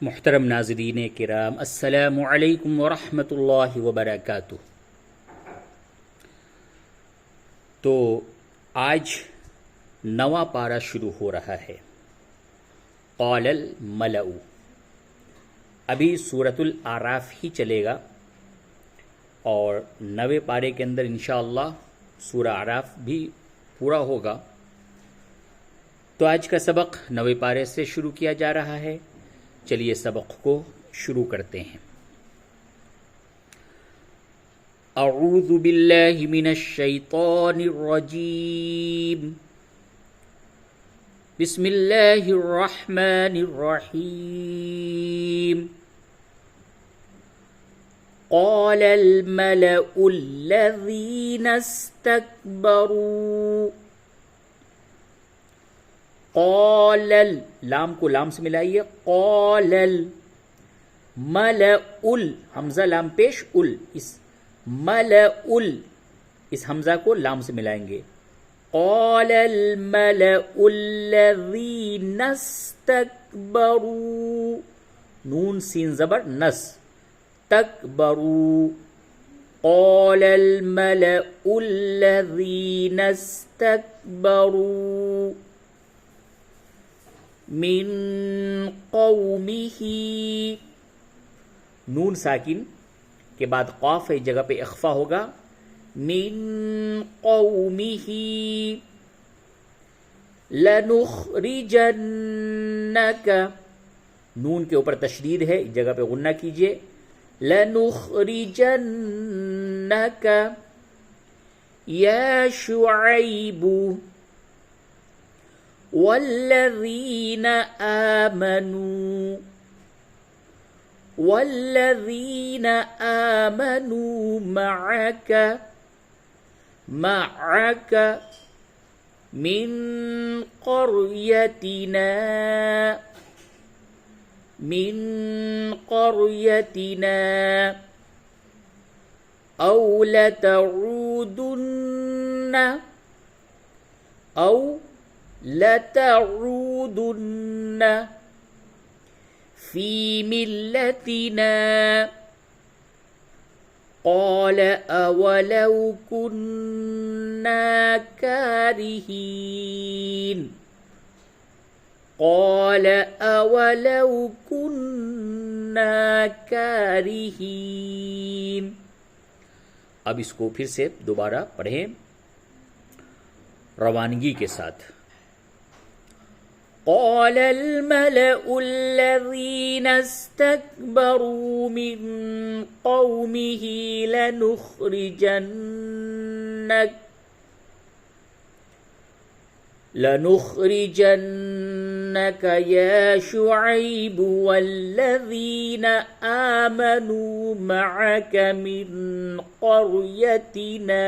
मुहतरम नाज़रीन किराम, अस्सलामु अलैकुम वरहमतुल्लाहि वबरकातुह। तो आज नवा पारा शुरू हो रहा है, क़ालल मलउ। अभी सूरतुल आराफ ही चलेगा और नवे पारे के अंदर इंशाअल्लाह सूरा आराफ भी पूरा होगा। तो आज का सबक नवे पारे से शुरू किया जा रहा है। चलिए सबक को शुरू करते हैं। अऊज़ु बिल्लाहि मिनश शैतानिर रजीम। बिस्मिल्लाहिर रहमानिर रहीम। क़ालल मलउल्लज़ीना इस्तकबरू। क़ालल, लाम को लाम से मिलाइए, क़ालल मलउल, हमजा लाम पेश उल, इस मलउल इस हमजा को लाम से मिलाएंगे। क़ालल मलउल्लज़ीना इस्तकबरू, नून सीन ज़बर नस, तकबरू। क़ालल मलउल्लज़ीना इस्तकबरू मिन क़ौमिही। नून साकिन के बाद क़ाफ इस जगह पे इख्फा होगा। मिन क़ौमिही लनुख़रिजन्नका, नून के ऊपर तशदीद है, इस जगह पे गुन्ना कीजिए। लनुख़रिजन्नका या शुअय्बु वल्लज़ीन आमनू मअक मिन क़रयतिना औ लतऊदुन्न फी मिल्लतिना। क़ाल अवलौ कुन्ना कारिहीन। क़ाल अवलौ कुन्ना कारिहीन। अब इसको फिर से दोबारा पढ़ें रवानगी के साथ। क़ालल मलउल्लज़ीना इस्तकबरू मिन क़ौमिही लनुख़रिजन्नक या शुअय्ब वल्लज़ीन आमनू मअक मिन क़रयतिना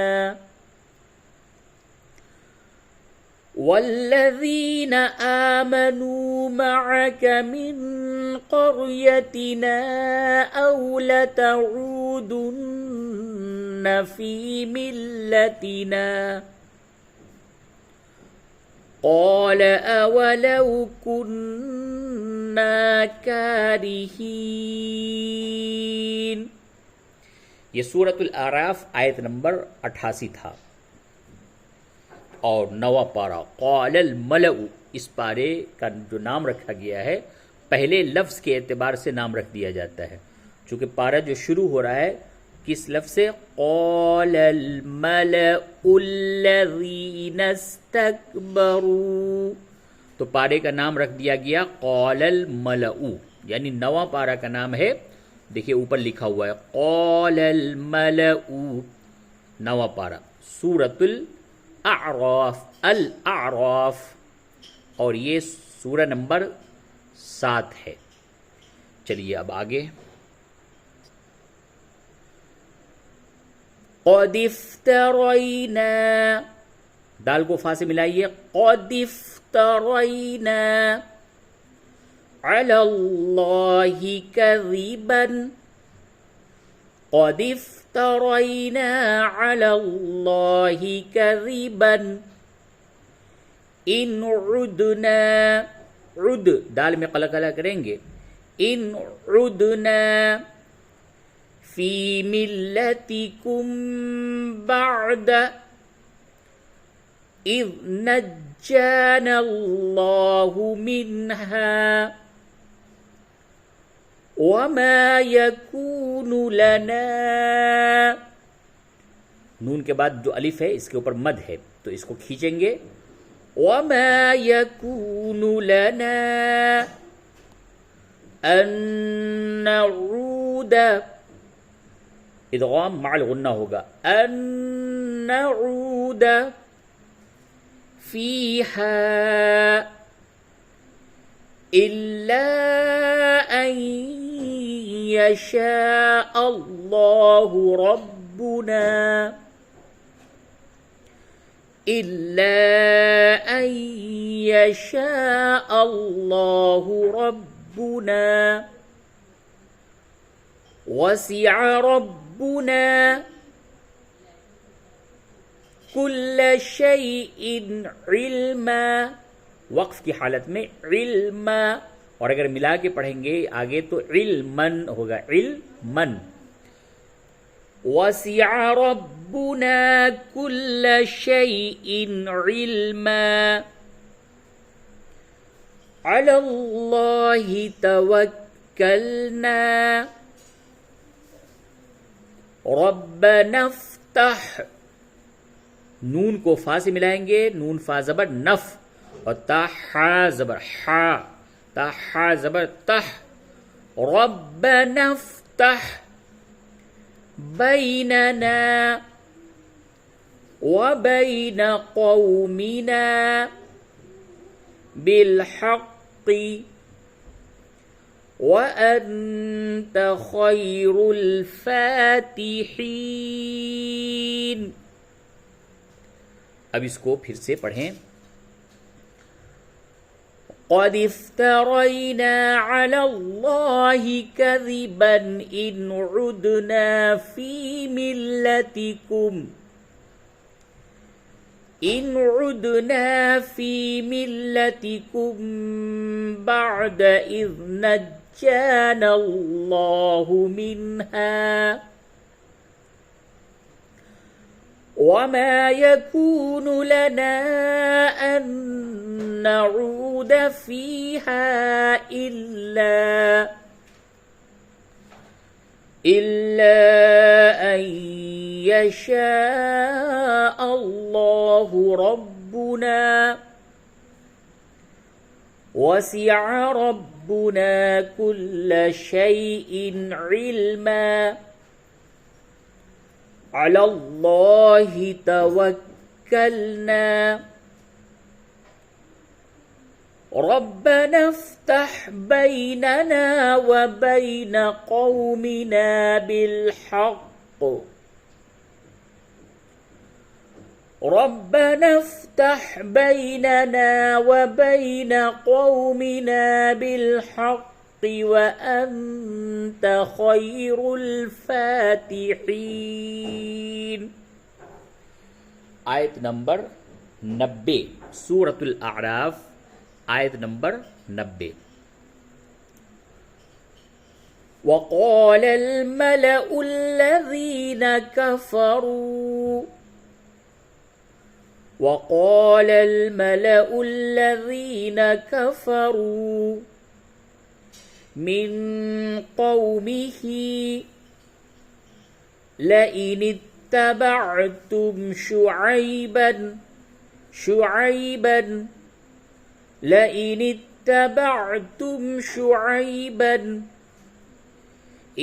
वल्लज़ीन आमनू मअक मिन क़रयतिना औ लतऊदुन्न फी मिल्लतिना। क़ाल अवलौ कुन्ना कारिहीन। ये सूरतुल आराफ आयत नंबर 88 था और नवा पारा क़ालल मलउ, इस पारे का जो नाम रखा गया है पहले लफ्ज़ के एतबार से नाम रख दिया जाता है। चूँकि पारा जो शुरू हो रहा है किस लफ्ज़ से, क़ालल मलउल्लज़ीना इस्तकबरू, तो पारे का नाम रख दिया गया क़ालल मलउ, यानी नवा पारा का नाम है। देखिए ऊपर लिखा हुआ है क़ालल मलउ, नवा पारा सूरतुल आराफ, अल आराफ, और ये सूरा नंबर 7 है। चलिए अब आगे। क़द इफ्तरैना, दाल को फा से मिलाइए, क़द इफ्तरैना अलल्लाहि कज़िबन। क़द इफ्तरैना अलल्लाहि कज़िबन इन उदना, उद दाल में कलकला करेंगे, इन उदना फी मिल्लतिकुम बअद इज़ नज्जाना अल्लाहु मिन्हा वमा यकूनु लना। नून के बाद जो अलिफ है इसके ऊपर मद है तो इसको खींचेंगे। वमा यकूनु लना अन नऊद, इदगाम मअल गुन्ना होगा, अन नऊद फीहा इल्ला अन यशा अल्लाहु रब्बुना, इल्ला अन यशा अल्लाहु रब्बुना वसिअ रब्बुना कुल्ल शैइन इल्मा। वक्फ की हालत में इल्मा, और अगर मिला के पढ़ेंगे आगे तो इल्मन होगा, इल्मन। वसिअ रब्बुना कुल्ल शैइन इल्मा अलल्लाहि तवक्कलना रब्बना फ़्तह। नून को फा से मिलाएंगे, नून फा जबर नफ, और ताहा जबर हा, ताहा जबर तह। रब्बना फ़्तह बैनना व बैन कौमिना बिलहक़्क़ि व अंत खैरुल फातिहीन। अब इसको फिर से पढ़ें। क़द इफ्तरैना अलल्लाहि कज़िबन इन उदना फी मिल्लतिकुम, इन उदना फी मिल्लतिकुम बअद इज़ नज्जाना अल्लाहु मिन्हा वमा यकूनु लना अन नऊद फीहा इल्ला अन यशा अल्लाहु रब्बुना वसिअ रब्बुना कुल्ल शैइन इल्मा अलल्लाहि तवक्कलना रब्बना फ़्तह बैनना व बैन कौमिना बिलहक़्क़, रब्बना फ़्तह बैनना व बैन कौमिना बिलहक़्क़ व अंत खैरुल फातिहीन। आयत नंबर 90, सूरतुल आराफ, आयत नंबर 90। वक़ालल मलउल्लज़ीन कफ़रू, वक़ालल मलउल्लज़ीन कफ़रू मिन क़ौमिही लइन इत्तबअतुम शुअयबन लइन इत्तबअतुम शुअयबन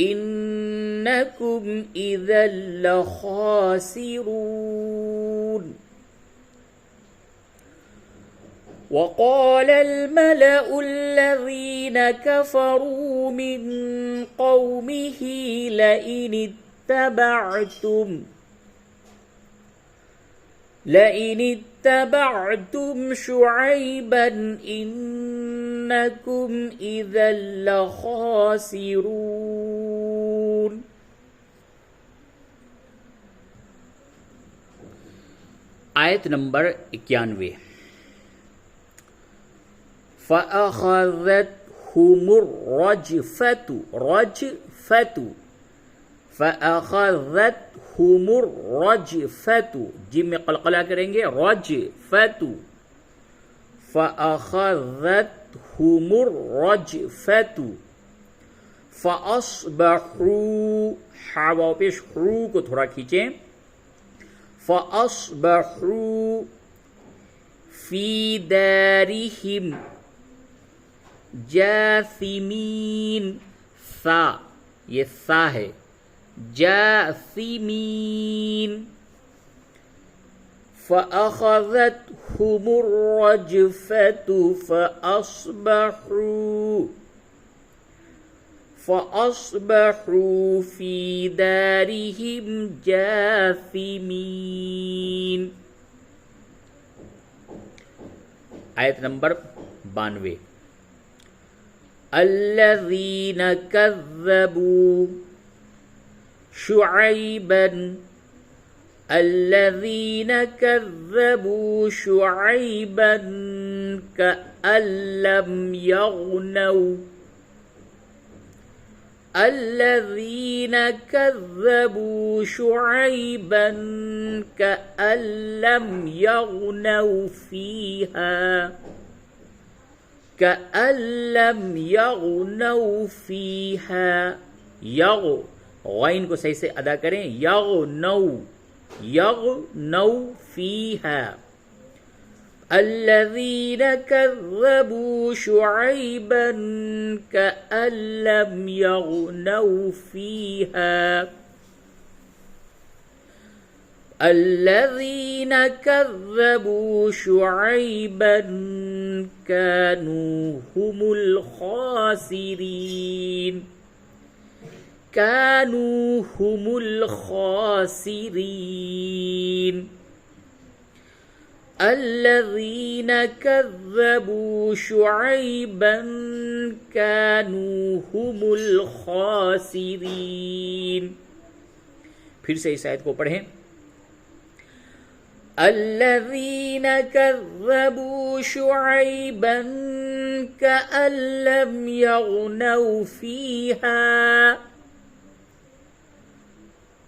इन्नकुम इज़न लखासिरून। वक़ाल الملأ الذين كفروا من قومه لئن اتبعتم شعيبا إنكم إذا لخاسرون. आयत नंबर 91। फ़अख़ज़तहुमुस्सैहतु रजफतु रजफतु फ़अख़ज़तहुमुर रजफतु, जिम में क़लक़ला करेंगे, रजफतु फ़अख़ज़तहुमुर रजफतु फ़अस्बहू, हा वाव पेश हू को थोड़ा खींचें, फ़अस्बहू फ़ी दारिहिम जासिमीन, सा ये सा है, जासिमीन फ़अख़ज़तहुमुर रजफ़तु फ़अस्बहू फ़ी दारिहिम जासिमीन। आयत नंबर 92। अल्लज़ीन कज़्ज़बू शुअयबन, अल्लज़ीन कज़्ज़बू शुअयबन कअल्लम यग़नौ, अल्लज़ीन कज़्ज़बू शुअयबन कअल्लम यग़नौ फ़ीहा, कअल्लम यग़नौ फ़ीहा। यग़ गैन को सही से अदा करें, यग़नौ फ़ीहा। अल्लज़ीन कज़्ज़बू शुअयबन कअल्लम यग़नौ फ़ीहा, अल्लज़ीन कज़्ज़बू शुअयबन कानू हुमुल ख़ासिरीन, कानू हुमुल ख़ासिरीन। अल्लज़ीन कज़्ज़बू शुअयबन कानू हुमुल ख़ासिरीन। फिर से इस आयत को पढ़ें। अल्लज़ीन कज़्ज़बू शुअयबन कअल्लम यग़नौ फ़ीहा,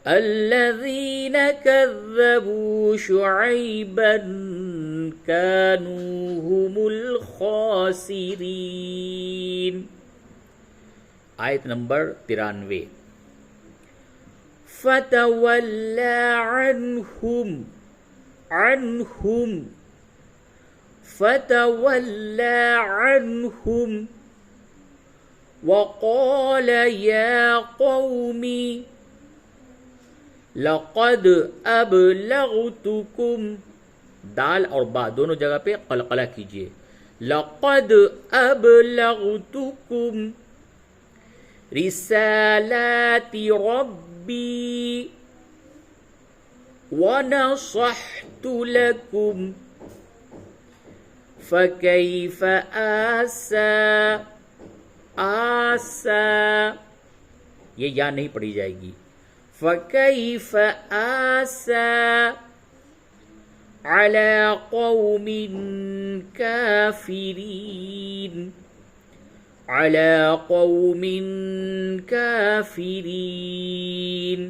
अल्लज़ीन कज़्ज़बू शुअयबन कानू हुमुल ख़ासिरीन। आयत नंबर 93। फ़तवल्ला अन्हुम फ़तवल्ला अन्हुम वक़ाल या क़ौमी लक़द अबलग़तुकुम, दाल और बा दोनों जगह पे क़लक़ला कीजिए, लक़द अबलग़तुकुम रिसालाति रब्बी व नसहतु लकुम फ़कैफ़ आसा, ये या नहीं पढ़ी जाएगी, फ़कैफ़ आसा अला क़ौमिन काफ़िरीन, अला क़ौमिन काफ़िरीन।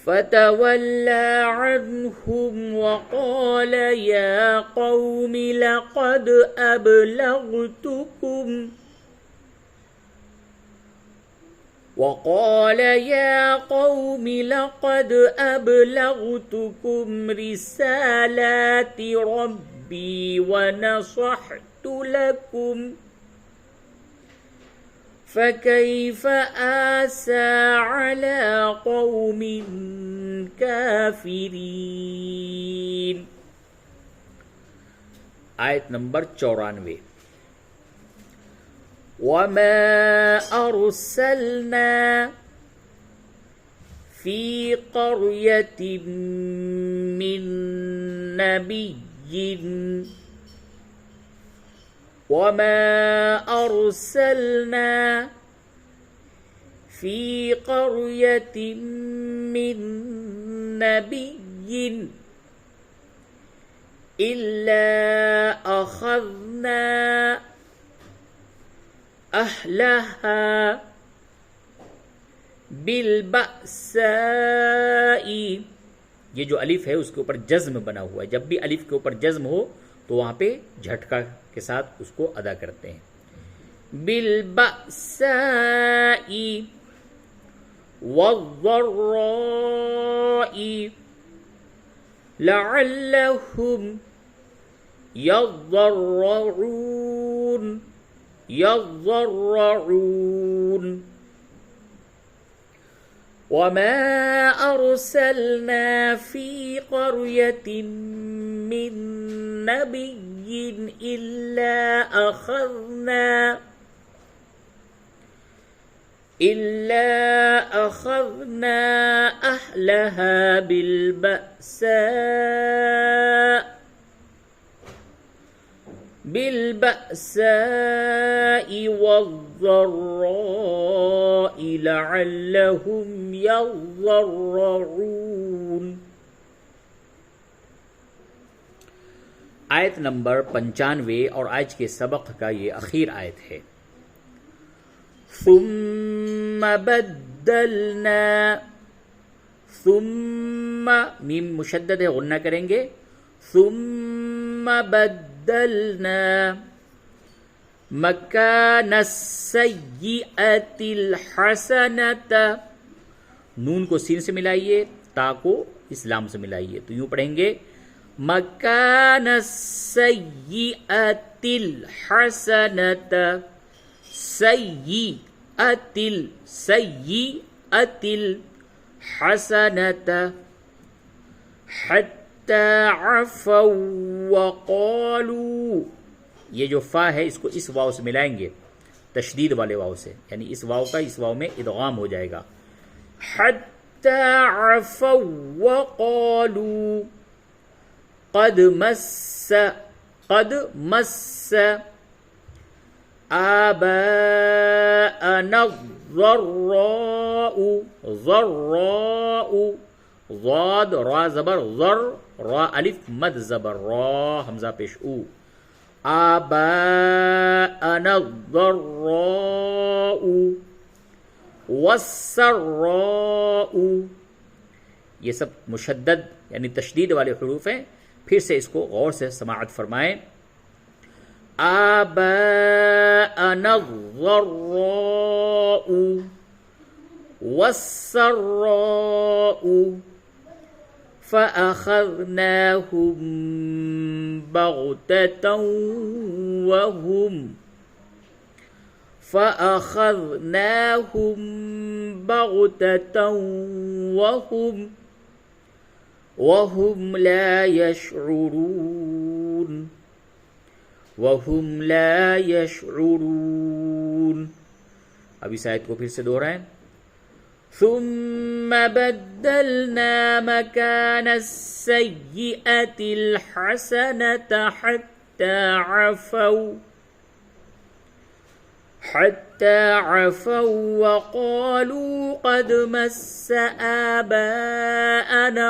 फ़तवल्ला अन्हुम वक़ाल या क़ौमि लक़द अबलग़तुकुम, वक़ाल या क़ौमि लक़द अबलग़तुकुम रिसालाति रब्बी व नसहतु लकुम फ़कैफ़ आसा अला क़ौमिन काफ़िरीन। आयत नंबर 94। वमा अरसलना फ़ी क़र्यतिन मिन नबिय्यिन, वमा अरसलना फ़ी क़र्यतिन मिन नबिय्यिन इल्ला अखज़ना अहलहा बिलबअसाई। ये जो अलिफ है उसके ऊपर जज्म बना हुआ है, जब भी अलिफ के ऊपर जज्म हो तो वहां पे झटका के साथ उसको अदा करते हैं। बिलबअसाई वज़्ज़र्राई लअल्लहुम यज़्ज़र्रऊन यज़्ज़र्रऊन। वमा अरसलना फी क़र्यतिन मिन नबिय्यिन इल्ला अखज़ना अहलहा बिलबअसाई वज़्ज़र्राई लअल्लहुम यज़्ज़र्रऊन। आयत नंबर 95 और आज के सबक का ये आखिर आयत है। सुम्मा बद्दलना, सुम्मा मीम मुशद्दद है, गुन्ना करेंगे। सुम्मा बद्दलना मकानस्सय्यिअतिल हसनता, नून को सीन से मिलाइए, ता को इस्लाम से मिलाइए, तो यूं पढ़ेंगे मकानस्सय्यिअतिल हसनता, सय्यिअतिल हसनता हत्ता अफ़ौ वक़ालू। ये जो फा है इसको इस वाव से मिलाएंगे, तशदीद वाले वाव से, यानी इस वाव का इस वाव में इदगाम हो जाएगा। हत्ता अफ़ौ वक़ालू क़द मस्स आबाअना ज़र्राउ, ज़र्राउ ज़ाद रा ज़बर ज़र, रा अलिफ मद ज़बर रा, हमज़ा पेश ऊ। आबाअना ज़र्राउ वस्सर्राउ, ये सब मुशद्दद यानी तशदीद वाले हुरूफ हैं। फिर से इसको गौर से समाअत फरमाएं। आबाअना ज़र्राउ वस्सर्राउ फ़अख़ज़नाहुम बग़ततन वहुम, फ़अख़ज़नाहुम बग़ततन वहुम ला यशዑरून, वहुम ला यशዑरून। अब इस आयत को फिर से दोहराएं। सुम्मा बद्दलना मकानस्सय्यिअतिल हसनता हत्ता अफ़ौ वक़ालू क़द मस्स आबाअना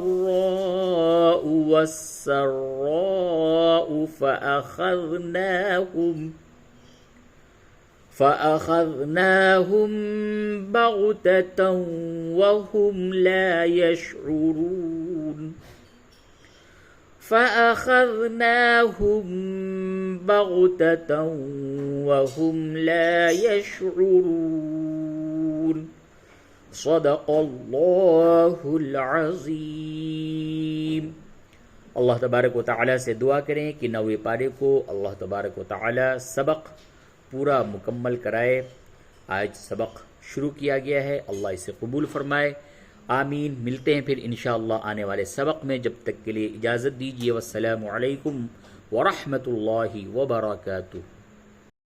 الضراء والسراء فأخذناهم بغتة وهم لا يشعرون، فأخذناهم بغتة وهم لا يشعرون। सदक़ल्लाहुल अज़ीम। अल्लाह तबारक व तआला से दुआ करें कि नवे पारे को अल्लाह तबारक व तआला सबक पूरा मुकम्मल कराए। आज सबक शुरू किया गया है, अल्लाह इसे कबूल फरमाए, आमीन। मिलते हैं फिर इंशाअल्लाह आने वाले सबक में, जब तक के लिए इजाज़त दीजिए। वस्सलामु अलैकुम व रहमतुल्लाहि व बरकातुहू।